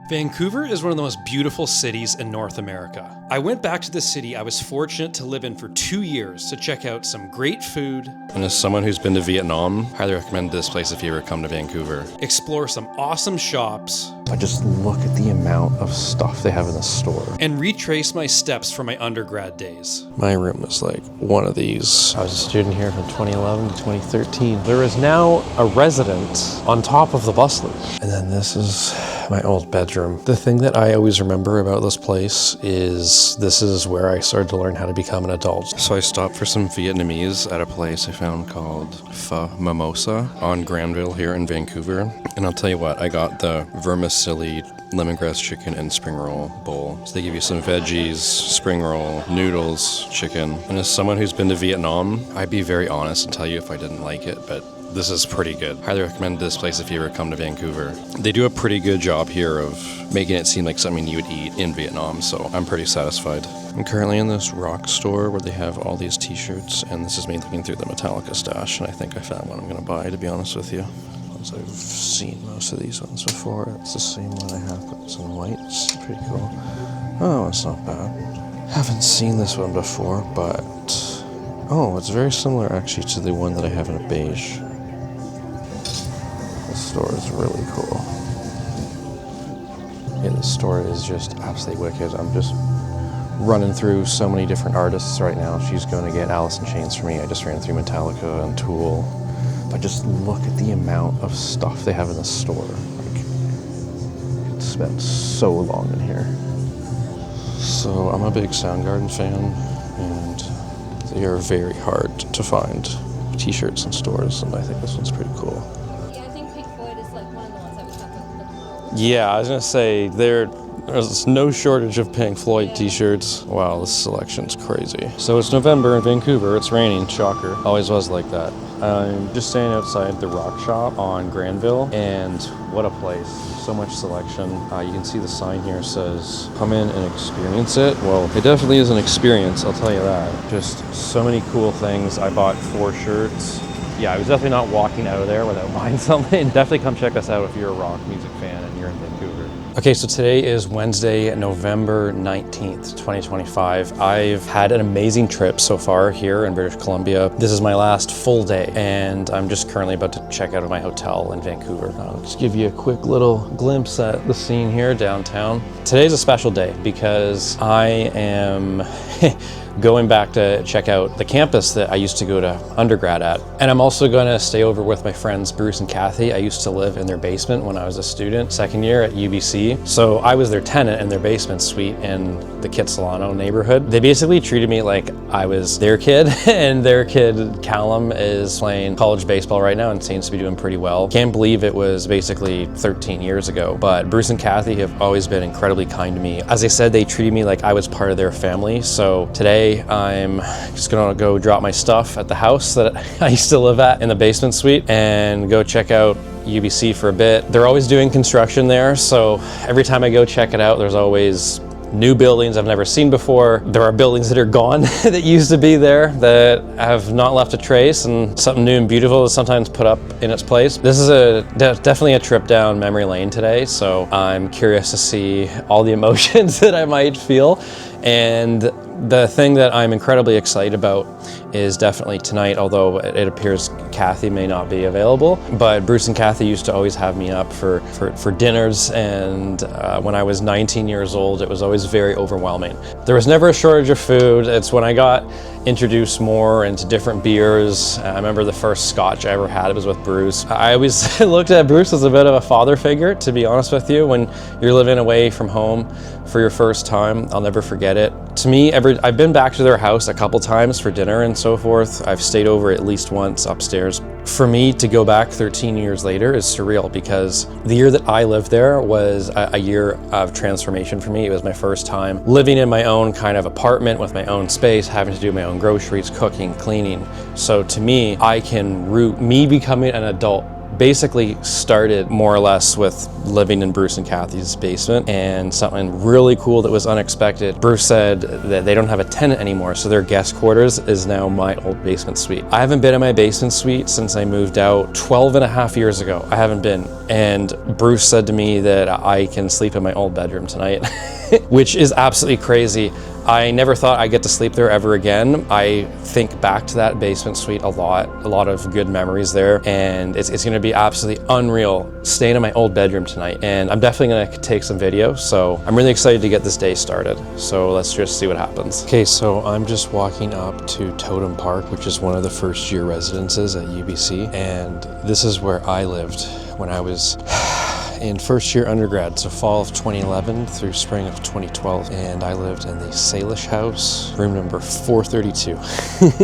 Vancouver is one of the most beautiful cities in North America. I went back to the city I was fortunate to live in for 2 years to check out some great food. And as someone who's been to Vietnam, highly recommend this place if you ever come to Vancouver. Explore some awesome shops. I just look at the amount of stuff they have in the store. And retrace my steps from my undergrad days. My room was like one of these. I was a student here from 2011 to 2013. There is now a resident on top of the bus loop. And then this is my old bedroom. The thing that I always remember about this place is this is where I started to learn how to become an adult. So I stopped for some Vietnamese at a place I found called Pho Mimosa on Granville here in Vancouver. And I'll tell you what, I got the vermicelli lemongrass chicken and spring roll bowl. So they give you some veggies, spring roll, noodles, chicken. And as someone who's been to Vietnam, I'd be very honest and tell you if I didn't like it, but this is pretty good. Highly recommend this place if you ever come to Vancouver. They do a pretty good job here of making it seem like something you would eat in Vietnam, so I'm pretty satisfied. I'm currently in this rock store where they have all these t-shirts, and this is me looking through the Metallica stash, and I think I found one I'm gonna buy, to be honest with you. Once I've seen most of these ones before. It's the same one I have, but it's in white. It's pretty cool. Oh, it's not bad. Haven't seen this one before, but oh, it's very similar actually to the one that I have in a beige. This store is really cool. Yeah, this store is just absolutely wicked. I'm just running through so many different artists right now. She's going to get Alice in Chains for me. I just ran through Metallica and Tool. But just look at the amount of stuff they have in the store. Like, you could spend so long in here. So I'm a big Soundgarden fan, and they are very hard to find t-shirts in stores, and I think this one's pretty cool. Yeah, I think Pink Floyd is like one of the ones I would have to look for. Yeah, I was gonna say there's no shortage of Pink Floyd t-shirts. Wow, this selection's crazy. So it's November in Vancouver, it's raining, shocker. Always was like that. I'm just standing outside the rock shop on Granville, and what a place. So much selection. You can see the sign here says, come in and experience it. Well, it definitely is an experience, I'll tell you that. Just so many cool things. I bought 4 shirts. Yeah, I was definitely not walking out of there without buying something. Definitely come check us out if you're a rock music fan and you're in Vancouver. Okay, so today is Wednesday, November 19th, 2025. I've had an amazing trip so far here in British Columbia. This is my last full day, and I'm just currently about to check out of my hotel in Vancouver. I'll just give you a quick little glimpse at the scene here downtown. Today's a special day because I am going back to check out the campus that I used to go to undergrad at. And I'm also gonna stay over with my friends Bruce and Kathy. I used to live in their basement when I was a student, second year at UBC. So I was their tenant in their basement suite in the Kitsilano neighborhood. They basically treated me like I was their kid, and their kid, Callum, is playing college baseball right now and seems to be doing pretty well. Can't believe it was basically 13 years ago, but Bruce and Kathy have always been incredibly kind to me. As I said, they treated me like I was part of their family. So today, I'm just gonna go drop my stuff at the house that I used to live at in the basement suite and go check out UBC for a bit. They're always doing construction there, so every time I go check it out, there's always new buildings I've never seen before. There are buildings that are gone that used to be there that have not left a trace, and something new and beautiful is sometimes put up in its place. This is definitely a trip down memory lane today, so I'm curious to see all the emotions that I might feel. And the thing that I'm incredibly excited about is definitely tonight, although it appears Kathy may not be available. But Bruce and Kathy used to always have me up for dinners, and when I was 19 years old, it was always very overwhelming. There was never a shortage of food. It's when I got introduced more into different beers. I remember the first scotch I ever had was with Bruce. I always looked at Bruce as a bit of a father figure, to be honest with you. When you're living away from home for your first time, I'll never forget it. To me, I've been back to their house a couple times for dinner and so forth. I've stayed over at least once upstairs. For me to go back 13 years later is surreal, because the year that I lived there was a year of transformation for me. It was my first time living in my own kind of apartment with my own space, having to do my own groceries, cooking, cleaning. So to me, I can root me becoming an adult basically started more or less with living in Bruce and Kathy's basement, and something really cool that was unexpected. Bruce said that they don't have a tenant anymore, so their guest quarters is now my old basement suite. I haven't been in my basement suite since I moved out 12 and a half years ago. I haven't been. And Bruce said to me that I can sleep in my old bedroom tonight, which is absolutely crazy. I never thought I'd get to sleep there ever again. I think back to that basement suite a lot of good memories there, and it's gonna be absolutely unreal staying in my old bedroom tonight. And I'm definitely gonna take some video, so I'm really excited to get this day started. So let's just see what happens. Okay, so I'm just walking up to Totem Park, which is one of the first year residences at UBC, and this is where I lived when I was in first year undergrad, so fall of 2011 through spring of 2012, and I lived in the Salish House, room number 432.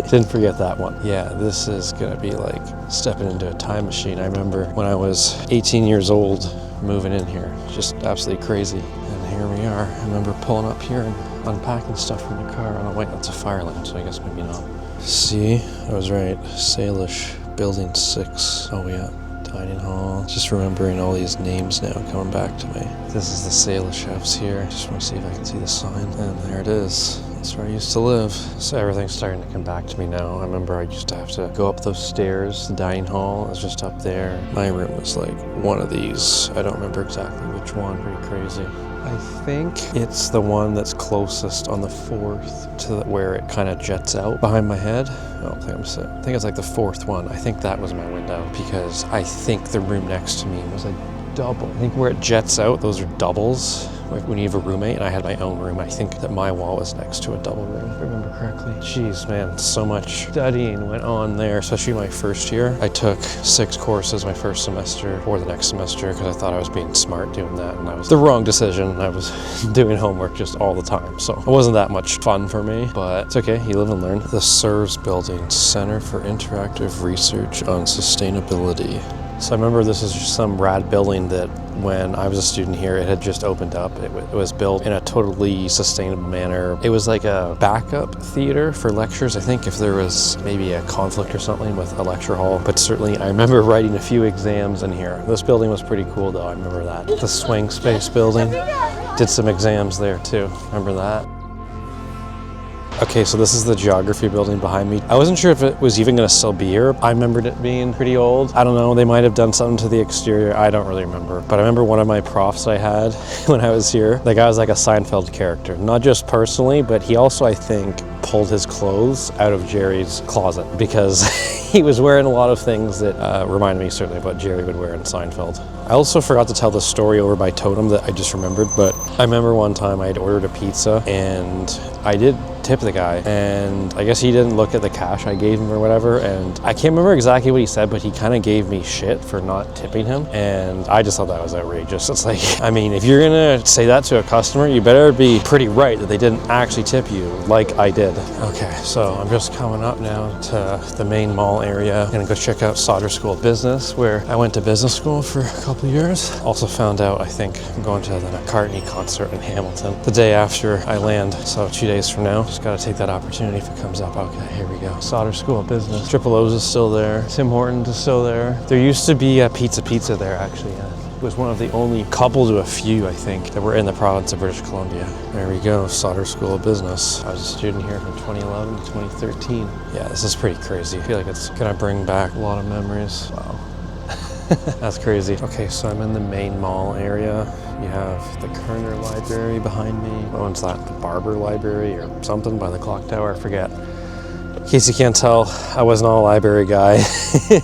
Didn't forget that one. Yeah, this is gonna be like stepping into a time machine. I remember when I was 18 years old moving in here, just absolutely crazy. And here we are. I remember pulling up here and unpacking stuff from the car. Oh no, wait, that's a fire lamp, so I guess maybe not. See, I was right. Salish, building 6. Oh yeah. Dining hall. Just remembering all these names now coming back to me. This is the Salish House here. Just want to see if I can see the sign. And there it is. That's where I used to live. So everything's starting to come back to me now. I remember I used to have to go up those stairs. The dining hall is just up there. My room was like one of these. I don't remember exactly which one. Pretty crazy. I think it's the one that's closest on the 4th to where it kind of jets out behind my head. I don't think I'm sick. I think it's like the 4th one. I think that was my window because I think the room next to me was a double. I think where it jets out, those are doubles when you have a roommate, and I had my own room. I think that my wall was next to a double room, if I remember correctly. Jeez, man, so much studying went on there, especially my first year. I took 6 courses my first semester or the next semester because I thought I was being smart doing that, and that was the wrong decision. I was doing homework just all the time, so it wasn't that much fun for me, but it's okay, you live and learn. The CIRS building, Center for Interactive Research on Sustainability. So I remember this is just some rad building that when I was a student here, it had just opened up. It was built in a totally sustainable manner. It was like a backup theater for lectures, I think, if there was maybe a conflict or something with a lecture hall. But certainly I remember writing a few exams in here. This building was pretty cool though, I remember that. The swing space building, did some exams there too, remember that. Okay, so this is the geography building behind me. I wasn't sure if it was even gonna still be here. I remembered it being pretty old. I don't know, they might have done something to the exterior. I don't really remember. But I remember one of my profs I had when I was here, the guy was like a Seinfeld character. Not just personally, but he also, I think, pulled his clothes out of Jerry's closet because he was wearing a lot of things that reminded me certainly of what Jerry would wear in Seinfeld. I also forgot to tell the story over by Totem that I just remembered, but I remember one time I had ordered a pizza and I did tip the guy, and I guess he didn't look at the cash I gave him or whatever, and I can't remember exactly what he said, but he kind of gave me shit for not tipping him, and I just thought that was outrageous. It's like, I mean, if you're gonna say that to a customer, you better be pretty right that they didn't actually tip you like I did. Okay, so I'm just coming up now to the main mall area. I'm gonna go check out Sauder School of Business, where I went to business school for a couple of years. Also found out, I think, I'm going to the McCartney concert in Hamilton the day after I land, so 2 days from now. Just gotta take that opportunity if it comes up. Okay, here we go. Sauder School of Business. Triple O's is still there. Tim Hortons is still there. There used to be a Pizza there, actually. It was one of the only couple to a few, I think, that were in the province of British Columbia. There we go, Sauder School of Business. I was a student here from 2011 to 2013. Yeah, this is pretty crazy. I feel like it's gonna bring back a lot of memories. Wow. That's crazy. Okay, so I'm in the main mall area. You have the Kerner Library behind me. What one's that? The Barber Library or something by the clock tower, I forget. In case you can't tell, I wasn't a library guy.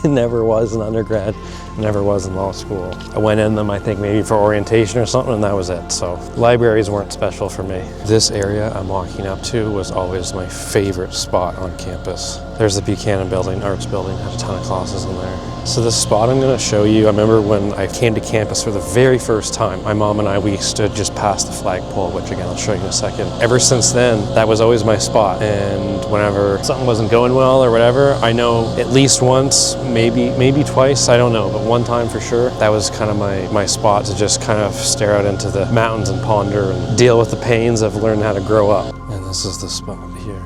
Never was an undergrad. Never was in law school. I went in them, I think, maybe for orientation or something, and that was it. So libraries weren't special for me. This area I'm walking up to was always my favorite spot on campus. There's the Buchanan building, arts building, had a ton of classes in there. So this spot I'm gonna show you, I remember when I came to campus for the very first time, my mom and I, we stood just past the flagpole, which again, I'll show you in a second. Ever since then, that was always my spot. And whenever something wasn't going well or whatever, I know at least once, maybe twice, I don't know, but one time for sure, that was kind of my spot to just kind of stare out into the mountains and ponder and deal with the pains of learning how to grow up. And this is the spot here.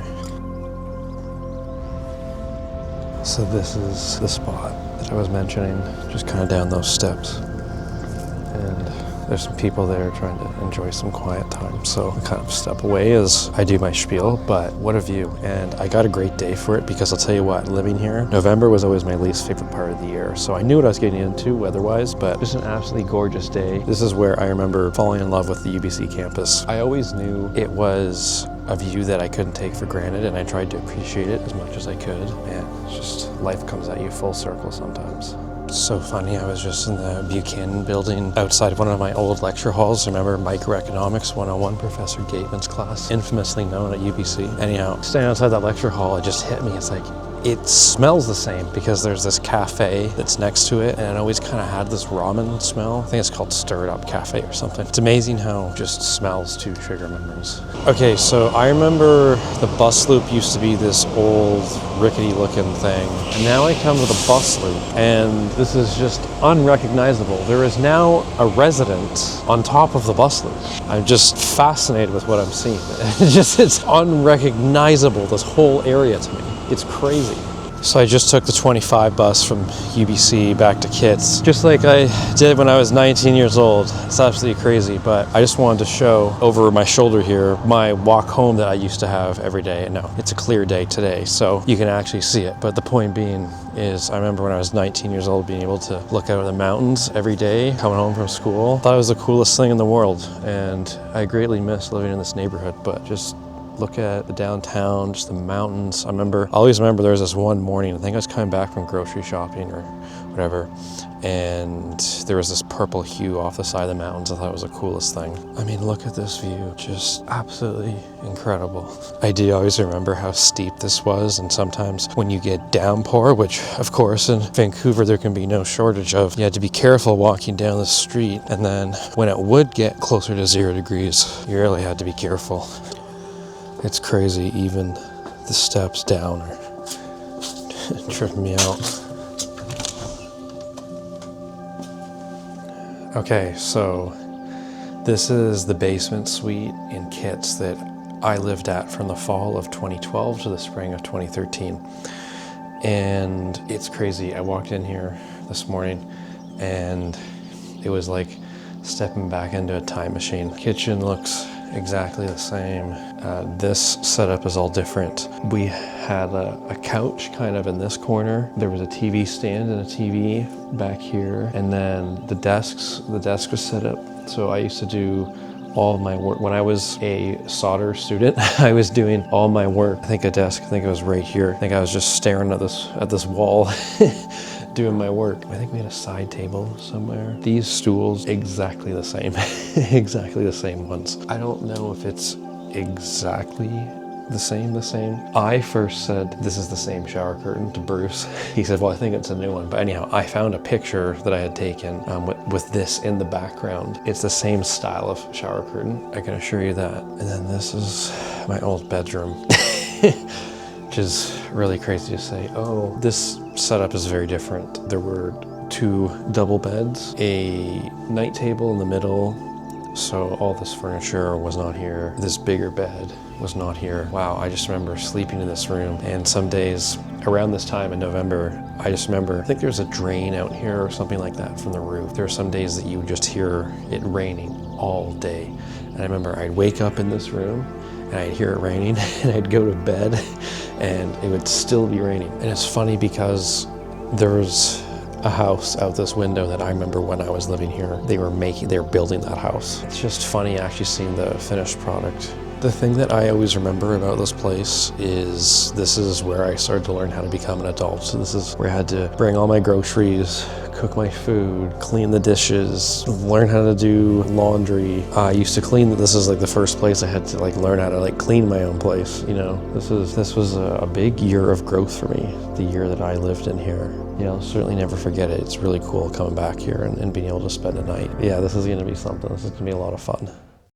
So this is the spot. that I was mentioning, just kind of down those steps. And there's some people there trying to enjoy some quiet time. So I kind of step away as I do my spiel, but what a view. And I got a great day for it because I'll tell you what, living here, November was always my least favorite part of the year. So I knew what I was getting into weather-wise, but just an absolutely gorgeous day. This is where I remember falling in love with the UBC campus. I always knew it was a view that I couldn't take for granted, and I tried to appreciate it as much as I could. And it's just, life comes at you full circle sometimes. So funny, I was just in the Buchanan building outside of one of my old lecture halls. Remember Microeconomics 101, Professor Gateman's class, infamously known at UBC. Anyhow, standing outside that lecture hall, it just hit me. It's like, it smells the same because there's this cafe that's next to it, and it always kind of had this ramen smell. I think it's called Stir It Up Cafe or something. It's amazing how just smells to trigger memories. Okay, so I remember the bus loop used to be this old rickety looking thing, and now I come to the bus loop, and this is just unrecognizable. There is now a resident on top of the bus loop. I'm just fascinated with what I'm seeing. It's unrecognizable, this whole area to me. It's crazy. So I just took the 25 bus from UBC back to Kits, just like I did when I was 19 years old. It's absolutely crazy, but I just wanted to show over my shoulder here my walk home that I used to have every day. And no, it's a clear day today, so you can actually see it. But the point being is, I remember when I was 19 years old being able to look out at the mountains every day, coming home from school. I thought it was the coolest thing in the world, and I greatly miss living in this neighborhood, but just look at the downtown, just the mountains. I always remember there was this one morning, I think I was coming back from grocery shopping or whatever, and there was this purple hue off the side of the mountains. I thought it was the coolest thing. I mean, look at this view, just absolutely incredible. I do always remember how steep this was, and sometimes when you get downpour, which of course in Vancouver there can be no shortage of, you had to be careful walking down the street, and then when it would get closer to 0 degrees, you really had to be careful. It's crazy, even the steps down are tripping me out. Okay, so this is the basement suite in Kits that I lived at from the fall of 2012 to the spring of 2013. And it's crazy. I walked in here this morning and it was like stepping back into a time machine. Kitchen looks exactly the same. This setup is all different. We had a couch kind of in this corner. There was a TV stand and a TV back here. And then the desk was set up. So I used to do all of my work. When I was a Sauder student, I was doing all my work. I think it was right here. I think I was just staring at this wall doing my work. I think we had a side table somewhere. These stools, exactly the same. Exactly the same ones. I don't know if it's exactly the same. I first said, this is the same shower curtain to Bruce. He said, well, I think it's a new one. But anyhow, I found a picture that I had taken with this in the background. It's the same style of shower curtain, I can assure you that. And then this is my old bedroom, which is really crazy to say. Oh, this setup is very different. There were 2 double beds, a night table in the middle, so all this furniture was not here. This bigger bed was not here. Wow, I just remember sleeping in this room, and some days around this time in November, I just remember, I think there's a drain out here or something like that from the roof. There were some days that you would just hear it raining all day. And I remember I'd wake up in this room and I'd hear it raining and I'd go to bed and it would still be raining. And it's funny because there was a house out this window that I remember when I was living here. They were building that house. It's just funny actually seeing the finished product. The thing that I always remember about this place is this is where I started to learn how to become an adult. So this is where I had to bring all my groceries, cook my food, clean the dishes, learn how to do laundry. I used to clean. This is like the first place I had to learn how to clean my own place. You know, this was a big year of growth for me. The year that I lived in here. You know, certainly never forget it. It's really cool coming back here and being able to spend a night. Yeah, this is going to be something. This is going to be a lot of fun.